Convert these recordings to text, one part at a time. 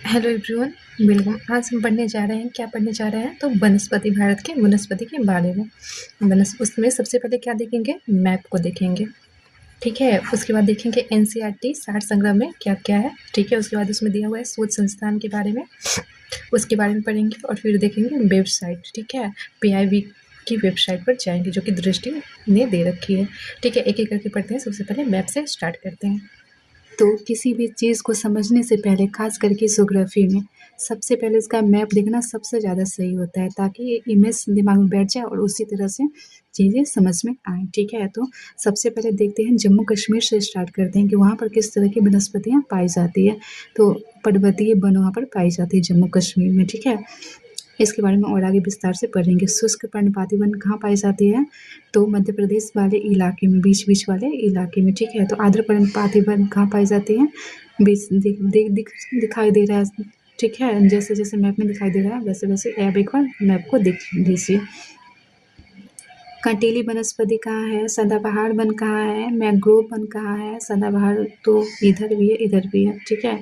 Hello everyone. Welcome. आज हम पढ़ने जा रहे हैं, क्या पढ़ने जा रहे हैं तो वनस्पति, भारत के वनस्पति के बारे में। उसमें सबसे पहले क्या देखेंगे, मैप को देखेंगे। ठीक है, उसके बाद देखेंगे एनसीईआरटी सार संग्रह में क्या क्या है। ठीक है, उसके बाद उसमें दिया हुआ है शोध संस्थान के बारे में, उसके बारे में पढ़ेंगे और फिर देखेंगे वेबसाइट। ठीक है, पीआईबी की वेबसाइट पर जाएंगे जो कि दृष्टि ने दे रखी है। ठीक है, एक एक करके पढ़ते हैं। सबसे पहले मैप से स्टार्ट करते हैं। तो किसी भी चीज़ को समझने से पहले खास करके ज्योग्राफी में सबसे पहले इसका मैप देखना सबसे ज़्यादा सही होता है, ताकि ये इमेज दिमाग में बैठ जाए और उसी तरह से चीज़ें समझ में आएँ। ठीक है, तो सबसे पहले देखते हैं, जम्मू कश्मीर से स्टार्ट करते हैं कि वहाँ पर किस तरह की वनस्पतियाँ पाई जाती है। तो पर्वतीय वन वहाँ पर पाई जाती है जम्मू कश्मीर में। ठीक है, इसके बारे में और आगे विस्तार से पढ़ेंगे। शुष्क पर्णपाती वन कहाँ पाई जाती है, तो मध्य प्रदेश वाले इलाके में, बीच बीच वाले इलाके में। ठीक है, तो आर्द्र पर्णपाती वन कहाँ पाई जाती है, बीच दिखाई दे रहा है। ठीक है, जैसे जैसे मैप में दिखाई दे रहा है वैसे वैसे आप एक बार मैप को देख लीजिए। कंटीली वनस्पति कहाँ है, सदाबहार वन कहाँ है, मैंग्रोव वन कहाँ है। सदाबहार तो इधर भी है, इधर भी है। ठीक है,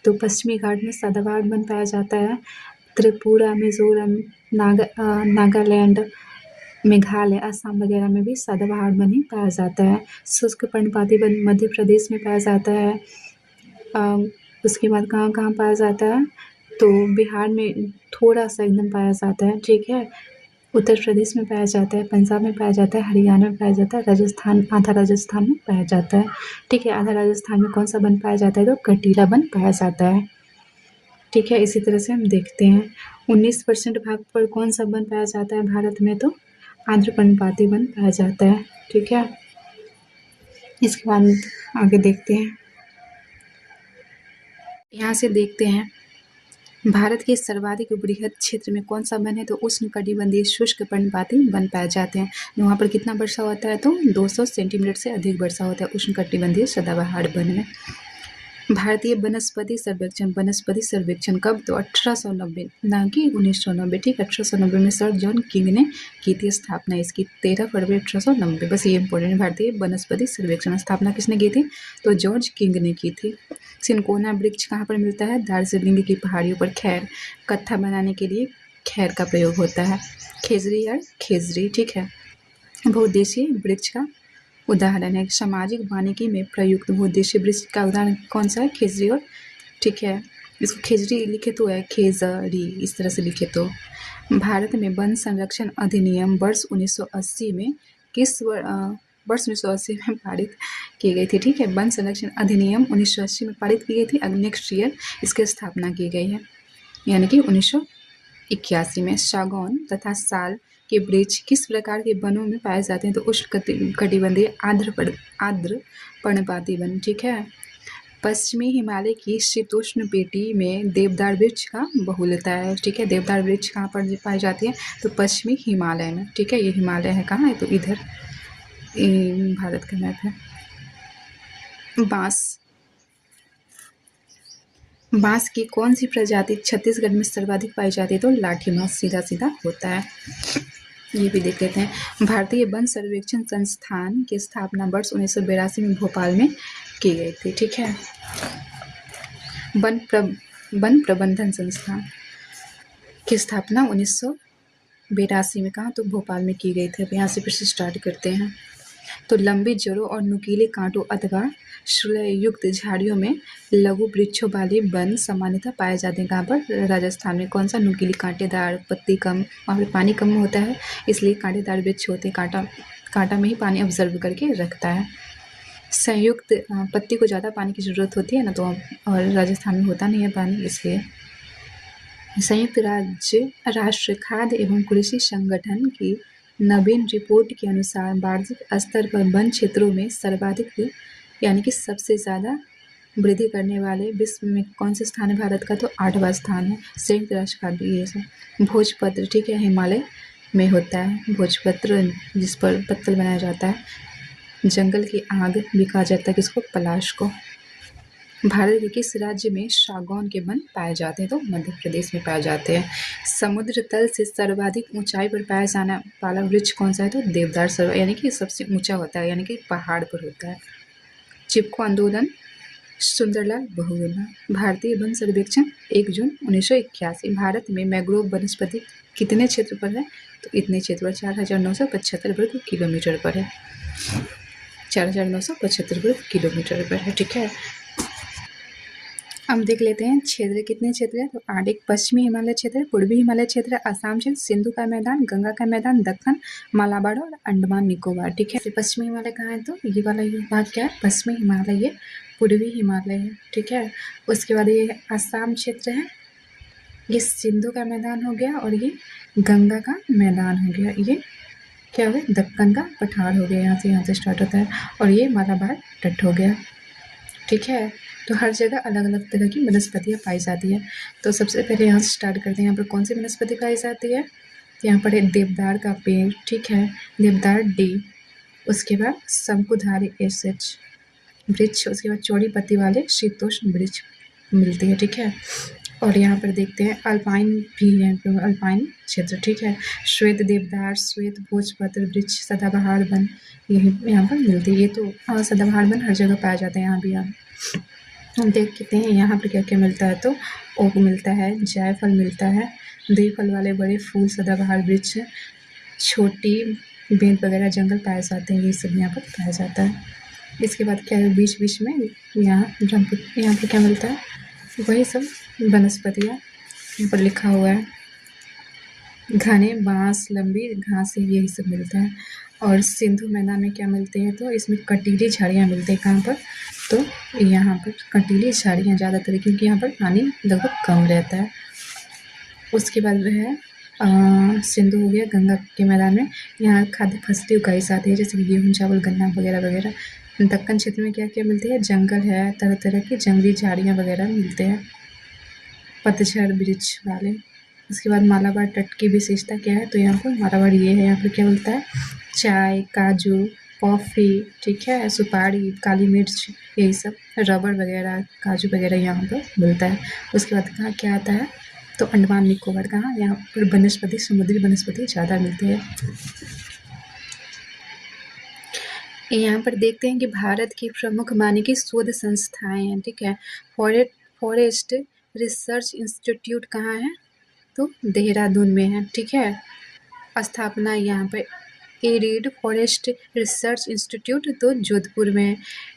तो पश्चिमी घाट में सदाबहार वन पाया जाता है। त्रिपुरा, मिजोरम, नागालैंड, मेघालय, असम वगैरह में भी सदाबहार वन ही पाया जाता है। शुष्क पर्णपाती वन मध्य प्रदेश में पाया जाता है। उसके बाद कहाँ कहाँ पाया जाता है, तो बिहार में थोड़ा सा एकदम पाया जाता है। ठीक है, उत्तर प्रदेश में पाया जाता है, पंजाब में पाया जाता है, हरियाणा में पाया जाता है, राजस्थान, आधा राजस्थान में पाया जाता है। ठीक है, आधा राजस्थान में कौन सा वन पाया जाता है, तो कटीला वन पाया जाता है। ठीक है, इसी तरह से हम देखते हैं 19% भाग पर कौन सा वन पाया जाता है भारत में, तो आर्द्र पर्णपाती वन पाया जाता है। ठीक है, इसके बाद आगे देखते हैं। यहाँ से देखते हैं भारत के सर्वाधिक बृहद क्षेत्र में कौन सा वन है, तो उष्णकटिबंधीय शुष्क पर्णपाती वन पाए जाते हैं। वहाँ पर कितना वर्षा होता है, तो 200 सेंटीमीटर से अधिक वर्षा होता है उष्णकटिबंधीय सदाबहार वन में। भारतीय वनस्पति सर्वेक्षण कब, तो 1890, ना कि 1990। ठीक, 1890 में सर जॉन किंग ने की थी स्थापना इसकी, 13 फरवरी 1890। बस ये इंपॉर्टेंट, भारतीय वनस्पति सर्वेक्षण स्थापना किसने की थी, तो जॉर्ज किंग ने की थी। सिनकोना वृक्ष कहाँ पर मिलता है, दार्जिलिंग की पहाड़ियों पर। खैर, कत्था बनाने के लिए खैर का प्रयोग होता है। खेजरी या खेजरी, ठीक है, बहुउद्देशीय वृक्ष का उदाहरण है। सामाजिक वानिकी में प्रयुक्त बहुउद्देशीय वृक्ष का उदाहरण कौन सा है, खेजरी। और ठीक है, इसको खेजरी लिखे तो है खेजरी, इस तरह से लिखे तो। भारत में वन संरक्षण अधिनियम वर्ष 1980 में वर्ष 1980 में पारित की गई थी। ठीक है, वन संरक्षण अधिनियम 1980 में पारित की गई थी। अब नेक्स्ट ईयर इसकी स्थापना की गई है, यानी कि 1981 में। सागौन तथा साल के वृक्ष किस प्रकार के वनों में पाए जाते हैं, तो उष्णकटिबंधीय आर्द्र पर्णपाती वन। ठीक है, पश्चिमी हिमालय की शीतोष्ण पेटी में देवदार वृक्ष का बहुलता है। ठीक है, देवदार वृक्ष कहाँ पर पाई जाती है, तो पश्चिमी हिमालय में। ठीक है, ये हिमालय है कहाँ है, तो इधर भारत का मैप है। बांस की कौन सी प्रजाति छत्तीसगढ़ में सर्वाधिक पाई जाती है, तो लाठी बांस सीधा सीधा होता है। ये भी देख लेते हैं। भारतीय वन सर्वेक्षण संस्थान की स्थापना वर्ष 1982 में भोपाल में की गई थी। ठीक है, वन प्रबंधन संस्थान की स्थापना 1982 में कहा, तो भोपाल में की गई थी। अब यहाँ से फिर से स्टार्ट करते हैं। तो लंबी जड़ों और नुकीले कांटों अथवा शूलयुक्त झाड़ियों में लघु वृक्षों वाले वन सामान्यतः पाए जाते हैं। कहाँ पर, राजस्थान में। कौन सा, नुकीली कांटेदार, पत्ती कम, वहाँ पर पानी कम होता है इसलिए कांटेदार वृक्ष होते हैं। कांटा में ही पानी ऑब्जर्व करके रखता है। संयुक्त पत्ती को ज़्यादा पानी की ज़रूरत होती है ना, तो और राजस्थान में होता नहीं है पानी, इसलिए। संयुक्त राष्ट्र खाद्य एवं कृषि संगठन की नवीन रिपोर्ट के अनुसार वार्षिक स्तर पर वन क्षेत्रों में सर्वाधिक यानी कि सबसे ज़्यादा वृद्धि करने वाले विश्व में कौन से स्थान है भारत का, तो 8वां स्थान है। संयुक्त राष्ट्र खाद्य ये सब। भोजपत्र, ठीक है, हिमालय में होता है भोजपत्र, जिस पर पत्तल बनाया जाता है। जंगल की आग भी कहा जाता है किसको, पलाश को। भारत के किस राज्य में सागौन के वन पाए जाते हैं, तो मध्य प्रदेश में पाए जाते हैं। समुद्र तल से सर्वाधिक ऊंचाई पर पाया जाने वाला वृक्ष कौन सा है, तो देवदार सरोवर, यानी कि सबसे ऊंचा होता है, यानी कि पहाड़ पर होता है। चिपको आंदोलन सुंदरलाल बहुगुणा। भारतीय वन सर्वेक्षण 1 जून 1981। भारत में मैंग्रोव वनस्पति कितने क्षेत्र पर है? तो इतने क्षेत्र पर 4,975 वर्ग किलोमीटर पर है। 4,975 वर्ग किलोमीटर पर है। ठीक है, हम देख लेते हैं क्षेत्र कितने क्षेत्र है। तो 8 पश्चिमी हिमालय क्षेत्र है, पूर्वी हिमालय क्षेत्र, असम क्षेत्र, सिंधु का मैदान, गंगा का मैदान, दक्कन, मालाबार और अंडमान निकोबार। ठीक है, तो पश्चिमी हिमालय कहाँ है? तो ये वाला ये भाग क्या है? पश्चिमी हिमालय, ये पूर्वी हिमालय है। ठीक है, उसके बाद ये असम क्षेत्र है, ये सिंधु का मैदान हो गया और ये गंगा का मैदान हो गया। ये क्या हो गया? दक्कन का पठार हो गया, यहाँ से स्टार्ट होता है, और ये मालाबार तट हो गया। ठीक है, तो हर जगह अलग अलग तरह की वनस्पतियाँ पाई जाती है। तो सबसे पहले यहाँ से स्टार्ट करते हैं। यहाँ पर कौन सी वनस्पति पाई जाती है? यहाँ पर है देवदार का पेड़। ठीक है, देवदार डी। उसके बाद शंकुधारी SH वृक्ष, उसके बाद चौड़ी पत्ती वाले शीतोष्ण वृक्ष मिलती है। ठीक है, और यहाँ पर देखते हैं अल्पाइन भी है, अल्पाइन क्षेत्र। ठीक है, श्वेत देवदार, श्वेत भोजपत्र वृक्ष, सदाबहार वन यही यहाँ पर मिलती है। ये तो सदाबहार वन हर जगह पाया जाता है, यहाँ भी हम देखते हैं यहाँ पर क्या क्या मिलता है। तो ओक मिलता है, जायफल मिलता है, द्विफल वाले बड़े फूल, सदाबहार वृक्ष, छोटी बेंत वगैरह जंगल पाए जाते हैं, ये सब यहाँ पर पाया जाता है। इसके बाद क्या है? बीच बीच में यहाँ पर क्या मिलता है? वही सब वनस्पतियाँ यहाँ पर लिखा हुआ है। घने बांस, लंबी घास, यही सब मिलता है। और सिंधु मैदान में क्या मिलते हैं? तो इसमें कटीली झाड़ियाँ मिलते हैं। कहाँ पर? तो यहाँ पर कटीली झाड़ियाँ ज़्यादातर, क्योंकि यहाँ पर पानी लगभग कम रहता है। उसके बाद है सिंधु हो गया। गंगा के मैदान में यहाँ खाद्य फसलें उगाई जाती है, जैसे कि गेहूँ, चावल, गन्ना वगैरह वगैरह। दक्कन क्षेत्र में क्या क्या मिलती है? जंगल है, तरह तरह की जंगली झाड़ियाँ वगैरह मिलते हैं, पतझड़ वृक्ष वाले। उसके बाद मालाबार तट की विशेषता क्या है? तो यहाँ पर मालाबार ये है, यहाँ पर क्या मिलता है? चाय, काजू, कॉफ़ी, ठीक है, सुपारी, काली मिर्च, यही सब, रबड़ वगैरह, काजू वगैरह यहाँ पर मिलता है। उसके बाद कहाँ क्या आता है? तो अंडमान निकोबार। कहाँ? यहाँ पर वनस्पति, समुद्री वनस्पति ज़्यादा मिलती है। यहाँ पर देखते हैं कि भारत की प्रमुख मानकीय शोध संस्थाएं हैं। ठीक है, फॉरेस्ट रिसर्च इंस्टीट्यूट कहाँ है? तो देहरादून में है। ठीक है, स्थापना यहाँ पर एरिड फॉरेस्ट रिसर्च इंस्टीट्यूट तो जोधपुर में है।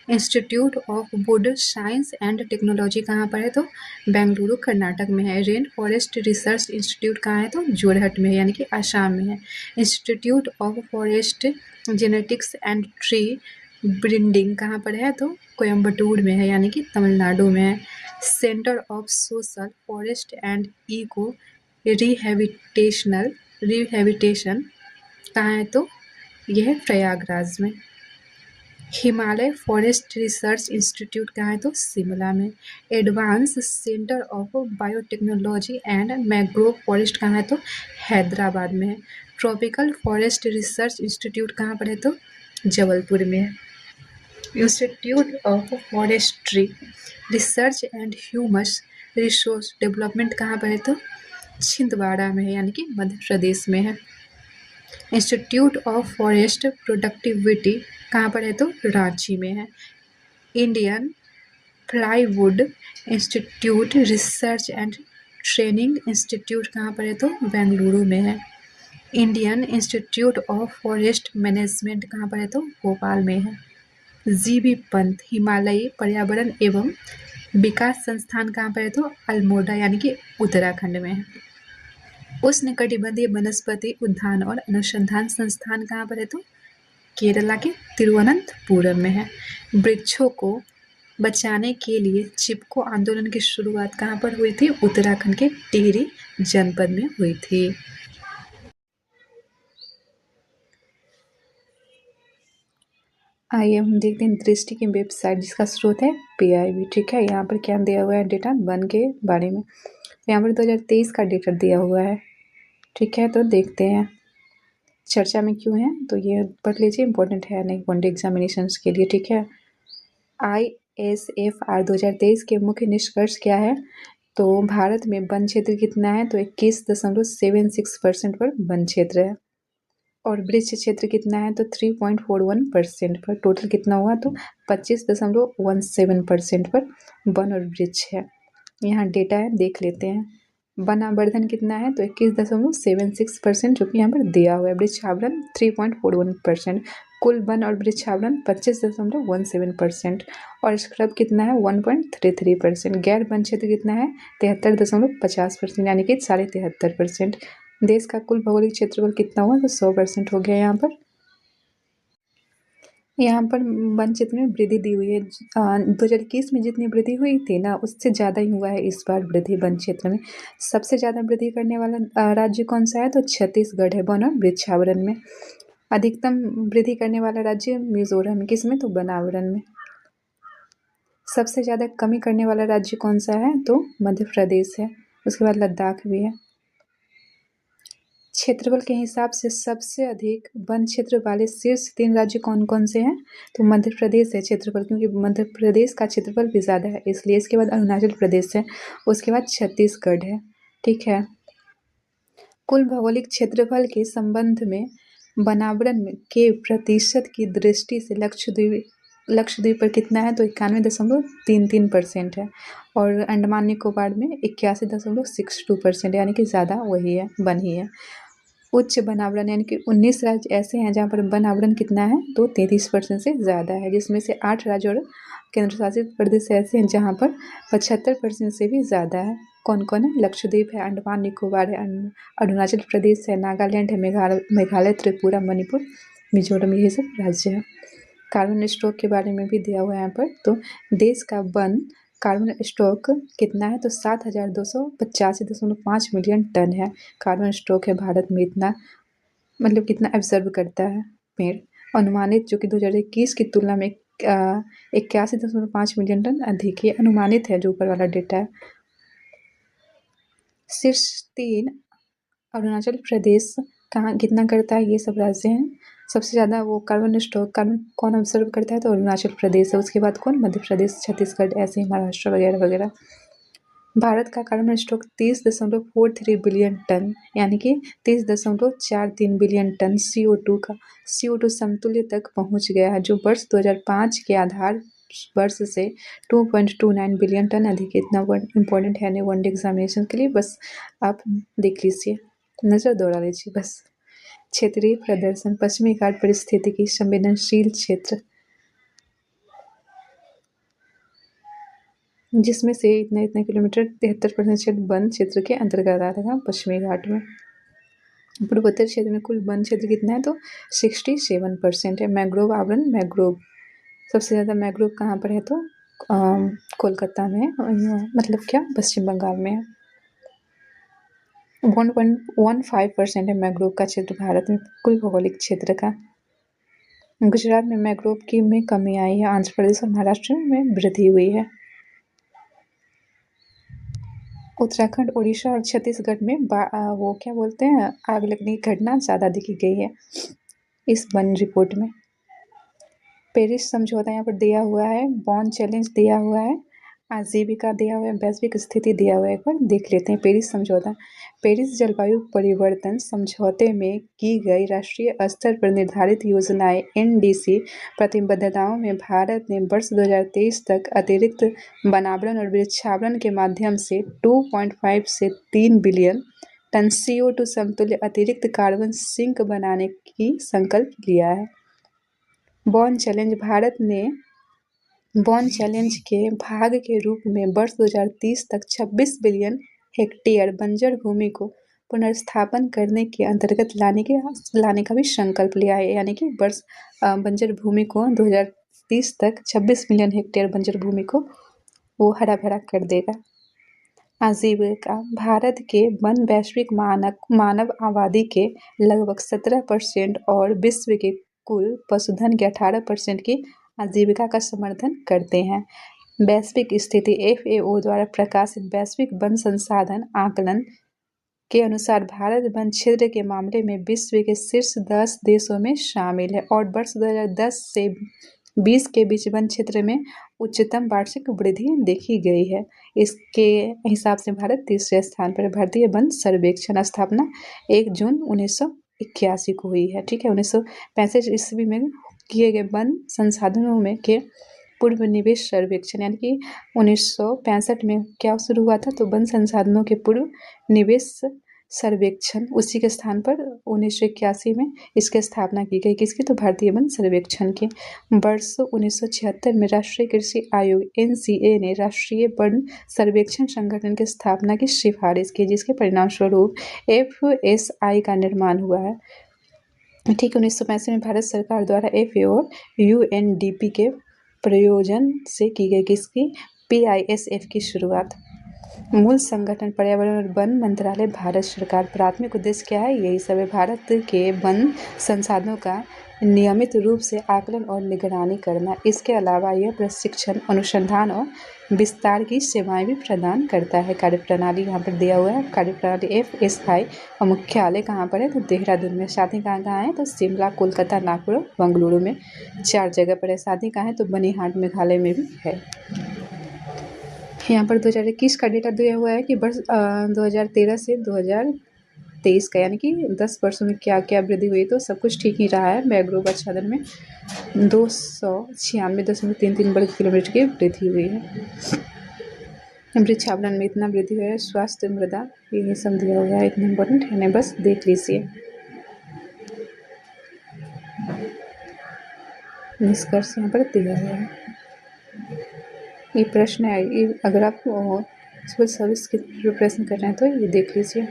Institute of would science and technology कहाँ पर है? तो बेंगलुरु कर्नाटक में है। रेन फॉरेस्ट रिसर्च इंस्टीट्यूट कहाँ है? तो जोरहट में है, यानी कि आसाम में है। Institute of forest genetics and tree breeding कहाँ पर है? तो कोयम्बटूर में है, यानी कि तमिलनाडु में है। Centre of social forest and eco rehabilitation कहाँ है? तो यह है प्रयागराज में। हिमालय फॉरेस्ट रिसर्च इंस्टीट्यूट कहाँ है? तो शिमला में। Advance centre of biotechnology and mangrove forest कहाँ है? तो हैदराबाद में है। ट्रॉपिकल फॉरेस्ट रिसर्च इंस्टीट्यूट कहाँ पर है? तो जबलपुर में है। Institute of forestry research and humus resource development कहाँ पर है? तो छिंदवाड़ा में है, यानी कि मध्य प्रदेश में है। इंस्टीट्यूट ऑफ फॉरेस्ट प्रोडक्टिविटी कहाँ पर है? तो रांची में है। Indian plywood institute research and training institute कहाँ पर है? तो बेंगलुरु में है। Indian institute of forest management कहाँ पर है? तो भोपाल में है। जीबी पंत हिमालयी पर्यावरण एवं विकास संस्थान कहाँ पर है? तो अल्मोड़ा, यानी कि उत्तराखंड में है। उष्णकटिबंधीय वनस्पति उद्यान और अनुसंधान संस्थान कहाँ पर है? तो केरला के तिरुवनंतपुरम में है। वृक्षों को बचाने के लिए चिपको आंदोलन की शुरुआत कहाँ पर हुई थी? उत्तराखंड के टिहरी जनपद में हुई थी। आइए हम देखते हैं दृष्टि की वेबसाइट, जिसका स्रोत है PIB। ठीक है, यहाँ पर क्या दिया हुआ है? डेटा वन के बारे में। यहाँ पर 2023 का डेटा दिया हुआ है। ठीक है, तो देखते हैं चर्चा में क्यों है, तो ये पढ़ लीजिए, इंपॉर्टेंट है नहीं वन डे एग्जामिनेशन के लिए। ठीक है, ISFR 2023 के मुख्य निष्कर्ष क्या है? तो भारत में वन क्षेत्र कितना है? तो 21.76% पर वन क्षेत्र है। और वृक्ष क्षेत्र कितना है तो 3.41% पर। टोटल कितना हुआ तो 25.17% पर वन और वृक्ष है। यहाँ डेटा है, देख लेते हैं। वन आवर्धन कितना है तो 21.76%, जो कि यहाँ पर दिया हुआ है। वृक्षावरण 3.41%। कुल वन और वृक्षावरण 25.17%। और स्क्रब कितना है 1.33%। गैर वन क्षेत्र कितना है 73.50%, यानी कि 73.5%। देश का कुल भौगोलिक क्षेत्रफल कितना हुआ तो 100% हो गया। यहाँ पर वन क्षेत्र में वृद्धि दी हुई है। 2021 में जितनी वृद्धि हुई थी ना, उससे ज़्यादा ही हुआ है इस बार वृद्धि वन क्षेत्र में। सबसे ज़्यादा वृद्धि करने वाला राज्य कौन सा है तो छत्तीसगढ़ है वन और वृक्षावरण में। अधिकतम वृद्धि करने वाला राज्य मिजोरम है, किसमें तो वनावरण में। सबसे ज़्यादा कमी करने वाला राज्य कौन सा है तो मध्य प्रदेश है। उसके बाद लद्दाख भी है। क्षेत्रफल के हिसाब से सबसे अधिक वन क्षेत्र वाले शीर्ष 3 राज्य कौन कौन से हैं तो मध्य प्रदेश है क्षेत्रफल, क्योंकि मध्य प्रदेश का क्षेत्रफल भी ज़्यादा है इसलिए। इसके बाद अरुणाचल प्रदेश है, उसके बाद छत्तीसगढ़ है। ठीक है। कुल भौगोलिक क्षेत्रफल के संबंध में वनावरण के प्रतिशत की दृष्टि से लक्षद्वीप पर कितना है तो 91.33% है। और अंडमान निकोबार में 81.62%, यानी कि ज़्यादा वही है, वन ही है। उच्च वनावरण यानी कि 19 राज्य ऐसे हैं जहाँ पर वनावरण कितना है तो 33% से ज़्यादा है, जिसमें से 8 राज्य और केंद्र शासित प्रदेश ऐसे हैं जहाँ पर 75% से भी ज़्यादा है। कौन कौन है? लक्षद्वीप है, अंडमान निकोबार है, अरुणाचल प्रदेश है, नागालैंड है, मेघालय, त्रिपुरा, मणिपुर, मिजोरम, यही सब राज्य है। कार्बन स्टॉक के बारे में भी दिया हुआ है यहाँ पर। तो देश का वन कार्बन स्टॉक कितना है तो 7,285.5 मिलियन टन है। कार्बन स्टॉक है भारत में इतना, मतलब कितना एब्जर्व करता है पेड़। अनुमानित जो कि 2021 की तुलना में 81.5 मिलियन टन अधिक ही अनुमानित है, जो ऊपर वाला डेटा है। शीर्ष 3 अरुणाचल प्रदेश कहाँ कितना करता है, ये सब राज्य हैं। सबसे ज़्यादा वो कार्बन स्टॉक कौन ऑब्जर्व करता है तो अरुणाचल प्रदेश है। उसके बाद कौन? मध्य प्रदेश, छत्तीसगढ़, ऐसे ही महाराष्ट्र वगैरह वगैरह। भारत का कार्बन स्टॉक 30.43 बिलियन टन, यानी कि 30.43 बिलियन टन CO2 समतुल्य तक पहुंच गया है, जो वर्ष 2005 के आधार वर्ष से 2.29 बिलियन टन अधिक है। इतना इम्पोर्टेंट है नहीं वनडे एग्जामिनेशन के लिए, बस आप देख लीजिए, नज़र दौड़ा लीजिए बस। क्षेत्रीय प्रदर्शन पश्चिमी घाट परिस्थितिकी संवेदनशील क्षेत्र, जिसमें से इतना इतना किलोमीटर 73% वन क्षेत्र के अंतर्गत आता था पश्चिमी घाट में। पूर्वोत्तर क्षेत्र में कुल वन क्षेत्र कितना है तो 67% है। मैंग्रोव आवरण, मैंग्रोव सबसे ज़्यादा मैंग्रोव कहाँ पर है तो कोलकाता में, मतलब क्या पश्चिम बंगाल में है। 1.15% है मैंग्रोव का क्षेत्र भारत में कुल भौगोलिक क्षेत्र का। गुजरात में मैंग्रोव की में कमी आई है, आंध्र प्रदेश और महाराष्ट्र में वृद्धि हुई है। उत्तराखंड, उड़ीसा और छत्तीसगढ़ में वो क्या बोलते हैं, आग लगने की घटना ज़्यादा दिखी गई है इस वन रिपोर्ट में। पेरिस समझौता यहाँ पर दिया हुआ है, बॉन चैलेंज दिया हुआ है, आजीविका दिया हुआ है, वैश्विक स्थिति दिया हुआ है। एक बार देख लेते हैं पेरिस समझौता। पेरिस जलवायु परिवर्तन समझौते में की गई राष्ट्रीय स्तर पर निर्धारित योजनाएं NDC प्रतिबद्धताओं में भारत ने वर्ष 2023 तक अतिरिक्त वनावरण और वृक्षावरण के माध्यम से 2.5 से 3 बिलियन टन CO2 समतुल्य अतिरिक्त कार्बन सिंक बनाने की संकल्प लिया है। बॉन चैलेंज भारत ने बॉन चैलेंज के भाग के रूप में वर्ष 2030 तक 26 बिलियन हेक्टेयर बंजर भूमि को पुनर्स्थापन करने के अंतर्गत लाने का भी संकल्प लिया है, यानी कि वर्ष बंजर भूमि को 2030 तक 26 मिलियन हेक्टेयर बंजर भूमि को वो हरा भरा कर देगा। आजीविका भारत के वन वैश्विक मानव आबादी के लगभग 17% और विश्व के कुल पशुधन के 18% की आजीविका का समर्थन करते हैं। वैश्विक स्थिति FAO द्वारा प्रकाशित वैश्विक वन संसाधन आकलन के अनुसार भारत वन क्षेत्र के मामले में विश्व के शीर्ष 10 देशों में शामिल है और वर्ष 2010 से 20 के बीच वन क्षेत्र में उच्चतम वार्षिक वृद्धि देखी गई है। इसके हिसाब से भारत तीसरे स्थान पर। भारतीय वन सर्वेक्षण स्थापना 1 जून 1981 को हुई है। ठीक है, 1965 ईस्वी में किए गए वन संसाधनों में के पूर्व निवेश सर्वेक्षण, यानी कि 1965 में क्या शुरू हुआ था, तो वन संसाधनों के पूर्व निवेश सर्वेक्षण, उसी के स्थान पर 1981 में इसकी स्थापना की गई। किसकी, तो भारतीय वन सर्वेक्षण की। वर्ष 1976 में राष्ट्रीय कृषि आयोग NCA ने राष्ट्रीय वन सर्वेक्षण संगठन की स्थापना की सिफारिश की, जिसके परिणाम स्वरूप FSI का निर्माण हुआ है। ठीक है, 1965 में भारत सरकार द्वारा FAO और UNDP के प्रयोजन से की गई किसकी, PISF की शुरुआत। मूल संगठन पर्यावरण और वन मंत्रालय भारत सरकार। प्राथमिक उद्देश्य क्या है, यही सब है, भारत के वन संसाधनों का नियमित रूप से आकलन और निगरानी करना। इसके अलावा यह प्रशिक्षण, अनुसंधान और विस्तार की सेवाएं भी प्रदान करता है। कार्यप्रणाली यहाँ पर दिया हुआ है, कार्यप्रणाली FSI और मुख्यालय कहाँ पर है, तो देहरादून में। साथ ही कहाँ कहाँ है, तो शिमला, कोलकाता, नागपुर, बेंगलुरु में 4 जगह पर है। साथ ही कहाँ है, तो बनीहाट मेघालय में भी है। यहाँ पर 2021 का डेटा दिया हुआ है कि वर्ष 2013 से 2023 का, यानी कि 10 वर्षों में क्या क्या वृद्धि हुई, तो सब कुछ ठीक ही रहा है। मैंग्रोव आच्छादन में 296.33 वर्ग किलोमीटर की वृद्धि हुई है। वृक्षावरण में इतना वृद्धि हुआ है। स्वास्थ्य मृदा, ये सब दिया हुआ है, इतना इम्पोर्टेंट है नहीं, बस देख लीजिए। निष्कर्ष यहाँ पर दिया हुआ है। ये प्रश्न है, ये अगर आप सिविल सर्विस के प्रिपरेशन कर रहे हैं तो ये देख लीजिए।